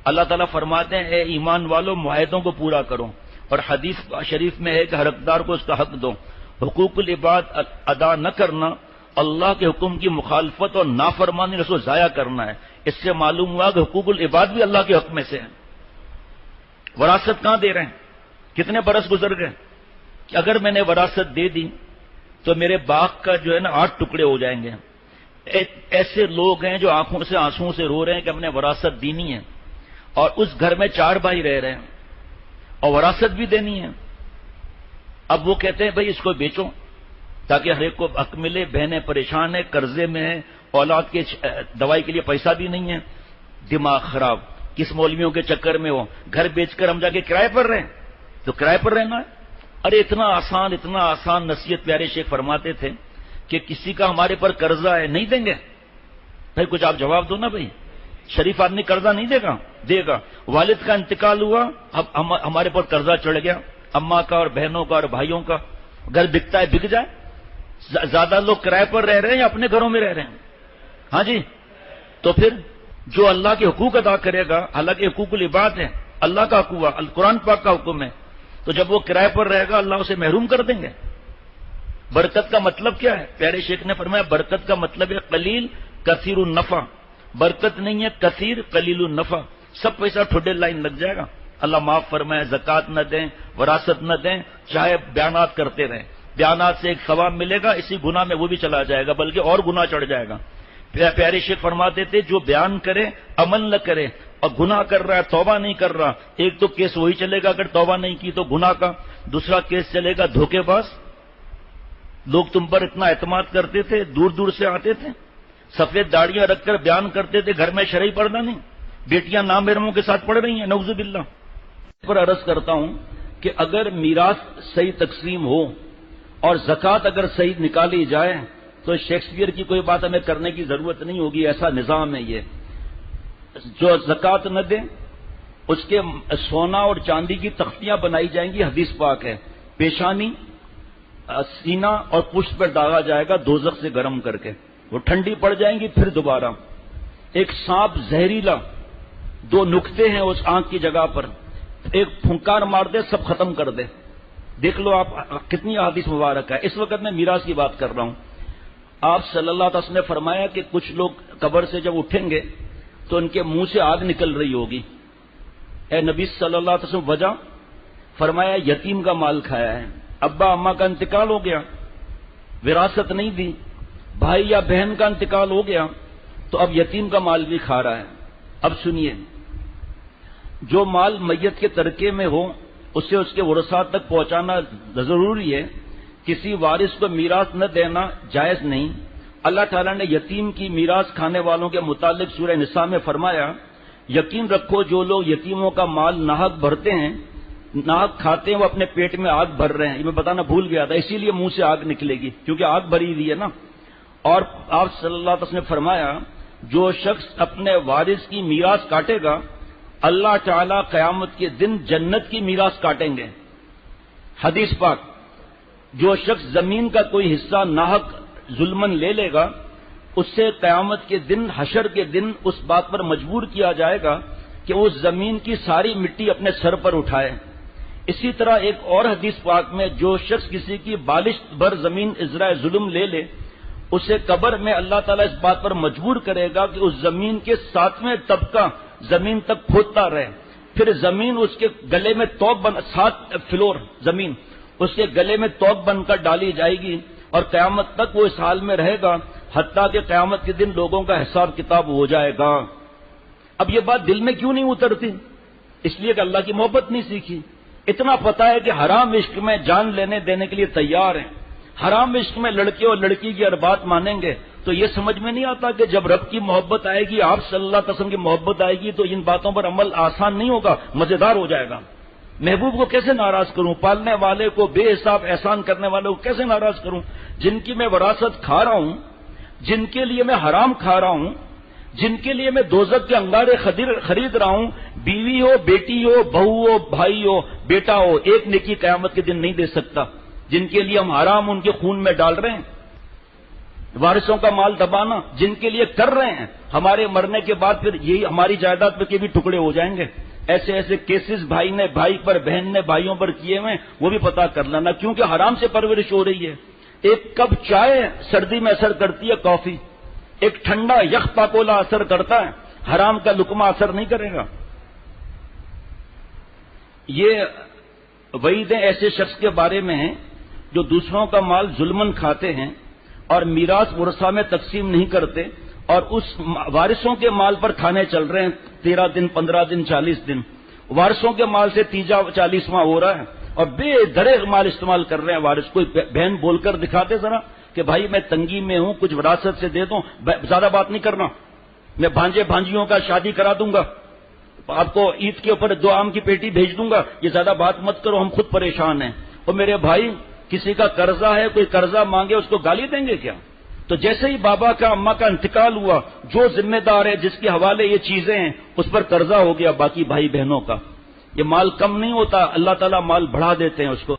اللہ تعالیٰ فرماتے ہیں اے ایمان والو معاہدوں کو پورا کرو، اور حدیث شریف میں ہے کہ ہر حقدار کو اس کا حق دو۔ حقوق العباد ادا نہ کرنا اللہ کے حکم کی مخالفت اور نافرمانی رسول ضائع کرنا ہے۔ اس سے معلوم ہوا کہ حقوق العباد بھی اللہ کے حق میں سے ہیں۔ وراثت کہاں دے رہے ہیں؟ کتنے برس گزر گئے کہ اگر میں نے وراثت دے دی تو میرے باغ کا جو ہے نا 8 ٹکڑے ہو جائیں گے۔ ایسے لوگ ہیں جو آنکھوں سے آنسوں سے رو رہے ہیں کہ ہم نے وراثت دینی ہے، اور اس گھر میں 4 بھائی رہ رہے ہیں اور وراثت بھی دینی ہے۔ اب وہ کہتے ہیں بھائی اس کو بیچو تاکہ ہر ایک کو حق ملے، بہنیں پریشان ہیں، قرضے میں ہیں، اولاد کے دوائی کے لیے پیسہ بھی نہیں ہے، دماغ خراب، کس مولویوں کے چکر میں ہو، گھر بیچ کر ہم جا کے کرائے پر رہیں تو کرائے پر رہنا ہے۔ ارے اتنا آسان نصیحت پیارے شیخ فرماتے تھے کہ کسی کا ہمارے پر قرضہ ہے، نہیں دیں گے؟ بھائی کچھ آپ جواب دو نا بھائی، شریف آدمی قرضہ نہیں دے گا۔ والد کا انتقال ہوا، اب ہمارے پر قرضہ چڑھ گیا، اماں کا اور بہنوں کا اور بھائیوں کا، گھر بکتا ہے بک جائے۔ زیادہ لوگ کرائے پر رہ رہے ہیں یا اپنے گھروں میں رہ رہے ہیں؟ ہاں جی، تو پھر جو اللہ کے حقوق ادا کرے گا، حالانکہ حقوق العباد ہے، اللہ کا حق ہوا، قرآن پاک کا حکم ہے، تو جب وہ کرائے پر رہے گا اللہ اسے محروم کر دیں گے۔ برکت کا مطلب کیا ہے؟ پیارے شیخ نے فرمایا برکت کا مطلب ہے قلیل کثیر النفع۔ برکت نہیں ہے کثیر قلیل النفع، سب پیسہ ٹھڈے لائن لگ جائے گا۔ اللہ معاف فرمائے، زکوٰۃ نہ دیں، وراثت نہ دیں، چاہے بیانات کرتے رہیں، بیانات سے ایک ثواب ملے گا، اسی گناہ میں وہ بھی چلا جائے گا، بلکہ اور گناہ چڑھ جائے گا۔ پیارے شیخ فرماتے تھے جو بیان کرے عمل نہ کرے اور گناہ کر رہا ہے، توبہ نہیں کر رہا، ایک تو کیس وہی چلے گا اگر توبہ نہیں کی تو گناہ کا، دوسرا کیس چلے گا دھوکے باز۔ لوگ تم پر اتنا اعتماد کرتے تھے، دور دور سے آتے تھے، سفید داڑیاں رکھ کر بیان کرتے تھے، گھر میں شرعی پردہ نہیں، بیٹیاں نامحرموں کے ساتھ پڑھ رہی ہیں، نعوذ باللہ۔ پر عرض کرتا ہوں کہ اگر میراث صحیح تقسیم ہو اور زکوٰۃ اگر صحیح نکالی جائے تو شیکسپیئر کی کوئی بات ہمیں کرنے کی ضرورت نہیں ہوگی، ایسا نظام ہے یہ۔ جو زکوٰۃ نہ دے اس کے سونا اور چاندی کی تختیاں بنائی جائیں گی، حدیث پاک ہے، پیشانی، سینہ اور پشت پر داغا جائے گا دوزخ سے گرم کر کے، وہ ٹھنڈی پڑ جائیں گی پھر دوبارہ۔ ایک سانپ زہریلا، 2 نقطے ہیں اس آنکھ کی جگہ پر، ایک پھنکار مار دے سب ختم کر دے۔ دیکھ لو آپ کتنی حدیث مبارک ہے۔ اس وقت میں میراث کی بات کر رہا ہوں۔ آپ صلی اللہ علیہ وسلم نے فرمایا کہ کچھ لوگ قبر سے جب اٹھیں گے تو ان کے منہ سے آگ نکل رہی ہوگی۔ اے نبی صلی اللہ علیہ وسلم وجہ؟ فرمایا یتیم کا مال کھایا ہے، ابا اماں کا انتقال ہو گیا، وراثت نہیں دی، بھائی یا بہن کا انتقال ہو گیا تو اب یتیم کا مال بھی کھا رہا ہے۔ اب سنیے، جو مال میت کے ترکے میں ہو اسے اس کے ورثاء تک پہنچانا ضروری ہے، کسی وارث کو میراث نہ دینا جائز نہیں۔ اللہ تعالیٰ نے یتیم کی میراث کھانے والوں کے متعلق سورہ نساء میں فرمایا یقین رکھو جو لوگ یتیموں کا مال ناحق بھرتے ہیں، ناحق کھاتے ہیں، وہ اپنے پیٹ میں آگ بھر رہے ہیں۔ یہ میں بتانا بھول گیا تھا، اسی لیے منہ سے آگ نکلے گی کیونکہ آگ بھری ہوئی ہے نا۔ اور آپ صلی اللہ علیہ وسلم نے فرمایا جو شخص اپنے وارث کی میراث کاٹے گا اللہ تعالیٰ قیامت کے دن جنت کی میراث کاٹیں گے۔ حدیث پاک، جو شخص زمین کا کوئی حصہ ناحق ظلمن لے لے گا اس سے قیامت کے دن، حشر کے دن اس بات پر مجبور کیا جائے گا کہ وہ زمین کی ساری مٹی اپنے سر پر اٹھائے۔ اسی طرح ایک اور حدیث پاک میں جو شخص کسی کی بالشت بھر زمین ازرائے ظلم لے لے اسے قبر میں اللہ تعالیٰ اس بات پر مجبور کرے گا کہ اس زمین کے 7ویں طبقہ زمین تک کھودتا رہے، پھر زمین اس کے گلے میں توق بن 7 فلور زمین اس کے گلے میں توق بن کر ڈالی جائے گی اور قیامت تک وہ اس حال میں رہے گا حتیٰ کہ قیامت کے دن لوگوں کا حساب کتاب ہو جائے گا۔ اب یہ بات دل میں کیوں نہیں اترتی؟ اس لیے کہ اللہ کی محبت نہیں سیکھی۔ اتنا پتا ہے کہ حرام عشق میں جان لینے دینے کے لیے تیار ہیں، حرام عشق میں لڑکے اور لڑکی کی ہر بات مانیں گے، تو یہ سمجھ میں نہیں آتا کہ جب رب کی محبت آئے گی، آپ صلی اللہ علیہ وسلم کی محبت آئے گی تو ان باتوں پر عمل آسان نہیں ہوگا، مزیدار ہو جائے گا۔ محبوب کو کیسے ناراض کروں؟ پالنے والے کو، بے حساب احسان کرنے والے کو کیسے ناراض کروں؟ جن کی میں وراثت کھا رہا ہوں، جن کے لیے میں حرام کھا رہا ہوں، جن کے لیے میں دوزخ کے انگارے خرید رہا ہوں، بیوی ہو، بیٹی ہو، بہو ہو، بھائی ہو، بیٹا ہو، ایک نیکی قیامت کے دن نہیں دے سکتا، جن کے لیے ہم حرام ان کے خون میں ڈال رہے ہیں۔ وارثوں کا مال دبانا جن کے لیے کر رہے ہیں ہمارے مرنے کے بعد پھر یہی ہماری جائیداد پہ کے بھی ٹکڑے ہو جائیں گے. ایسے ایسے کیسز بھائی نے بھائی پر، بہن نے بھائیوں پر کیے ہوئے، وہ بھی پتا کر لینا، کیونکہ حرام سے پرورش ہو رہی ہے. ایک کپ چائے سردی میں اثر کرتی ہے، کافی. ایک ٹھنڈا یخ پاکولا اثر کرتا ہے، حرام کا لقمہ اثر نہیں کرے گا. یہ وعیدیں ایسے شخص کے بارے میں ہیں جو دوسروں کا مال ظلمن کھاتے ہیں اور میراث ورثہ میں تقسیم نہیں کرتے، اور اس وارثوں کے مال پر کھانے چل رہے ہیں 13 دن 15 دن 40 دن. وارثوں کے مال سے تیجا 40واں ہو رہا ہے اور بے دریغ مال استعمال کر رہے ہیں وارث. کوئی بہن بول کر دکھاتے ذرا کہ بھائی میں تنگی میں ہوں، کچھ وراثت سے دے دوں، زیادہ بات نہیں کرنا، میں بھانجے بھانجیوں کا شادی کرا دوں گا، آپ کو عید کے اوپر 2 آم کی پیٹی بھیج دوں گا، یہ زیادہ بات مت کرو، ہم خود پریشان ہیں. اور میرے بھائی کسی کا قرضہ ہے، کوئی قرضہ مانگے اس کو گالی دیں گے کیا؟ تو جیسے ہی بابا کا اماں کا انتقال ہوا، جو ذمہ دار ہے جس کے حوالے یہ چیزیں ہیں اس پر قرضہ ہو گیا باقی بھائی بہنوں کا. یہ مال کم نہیں ہوتا، اللہ تعالیٰ مال بڑھا دیتے ہیں اس کو.